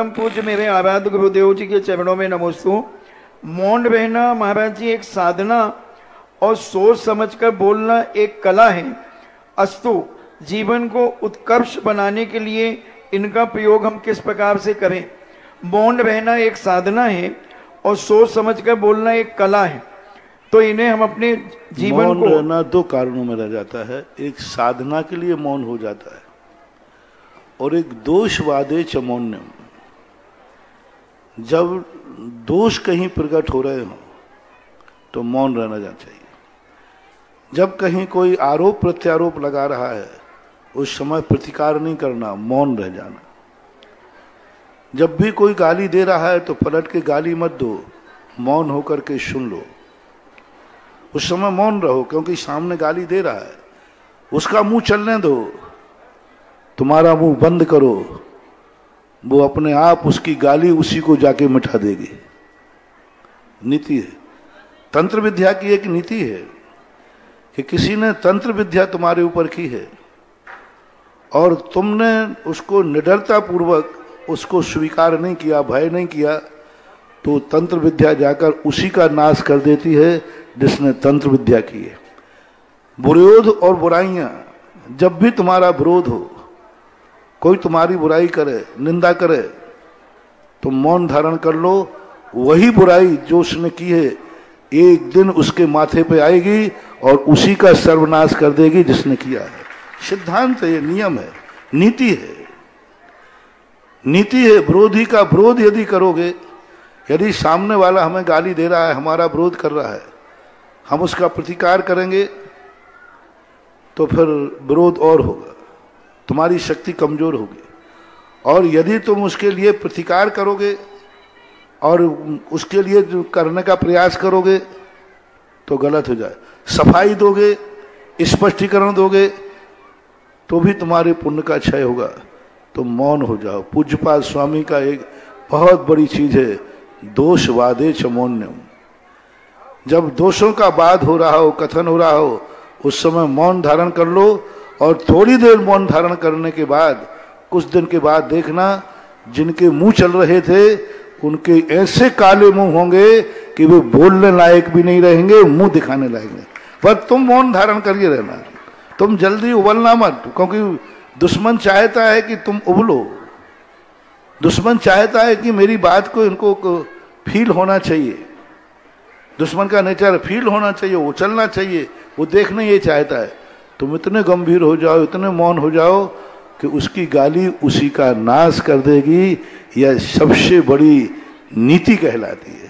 परम पूज्य मेरे आराध्य गुरुदेव जी के चरणों में नमोस्तु। मौन रहना महाराज जी एक साधना और सोच समझकर बोलना एक कला है। अस्तु, जीवन को उत्कर्ष बनाने के लिए इनका प्रयोग हम किस प्रकार से करें? मौन रहना एक साधना है और सोच समझकर बोलना एक कला है, तो इन्हें हम अपने जीवन मौन को रहना दो कारणों में रह जाता है। एक साधना के लिए मौन हो जाता है और एक दोषवादे च मौन्यम। जब दोष कहीं प्रकट हो रहे हो तो मौन रहना जाना चाहिए। जब कहीं कोई आरोप प्रत्यारोप लगा रहा है उस समय प्रतिकार नहीं करना, मौन रह जाना। जब भी कोई गाली दे रहा है तो पलट के गाली मत दो, मौन होकर के सुन लो। उस समय मौन रहो, क्योंकि सामने गाली दे रहा है, उसका मुंह चलने दो, तुम्हारा मुंह बंद करो, वो अपने आप उसकी गाली उसी को जाके मिटा देगी। नीति है, तंत्र विद्या की एक नीति है कि किसी ने तंत्र विद्या तुम्हारे ऊपर की है और तुमने उसको निडरता पूर्वक उसको स्वीकार नहीं किया, भय नहीं किया, तो तंत्र विद्या जाकर उसी का नाश कर देती है जिसने तंत्र विद्या की है। विरोध और बुराइयां, जब भी तुम्हारा विरोध हो, कोई तुम्हारी बुराई करे, निंदा करे, तो मौन धारण कर लो। वही बुराई जो उसने की है एक दिन उसके माथे पे आएगी और उसी का सर्वनाश कर देगी जिसने किया है। सिद्धांत है, नियम है, नीति है। नीति है, विरोधी का विरोध यदि करोगे, यदि सामने वाला हमें गाली दे रहा है, हमारा विरोध कर रहा है, हम उसका प्रतिकार करेंगे तो फिर विरोध और होगा, तुम्हारी शक्ति कमजोर होगी। और यदि तुम उसके लिए प्रतिकार करोगे और उसके लिए जो करने का प्रयास करोगे तो गलत हो जाए। सफाई दोगे, स्पष्टीकरण दोगे तो भी तुम्हारे पुण्य का क्षय होगा। तो मौन हो जाओ। पूज्यपाद स्वामी का एक बहुत बड़ी चीज है, दोषवादे च मौन्यम। जब दोषों का वाद हो रहा हो, कथन हो रहा हो, उस समय मौन धारण कर लो और थोड़ी देर मौन धारण करने के बाद, कुछ दिन के बाद देखना, जिनके मुंह चल रहे थे उनके ऐसे काले मुंह होंगे कि वे बोलने लायक भी नहीं रहेंगे, मुंह दिखाने लायक नहीं। पर तुम मौन धारण करिए रहना, तुम जल्दी उबलना मत, क्योंकि दुश्मन चाहता है कि तुम उबलो। दुश्मन चाहता है कि मेरी बात को इनको फील होना चाहिए। दुश्मन का नेचर फील होना चाहिए, उछलना चाहिए, वो देखने ये चाहता है। तुम इतने गंभीर हो जाओ, इतने मौन हो जाओ कि उसकी गाली उसी का नाश कर देगी। यह सबसे बड़ी नीति कहलाती है।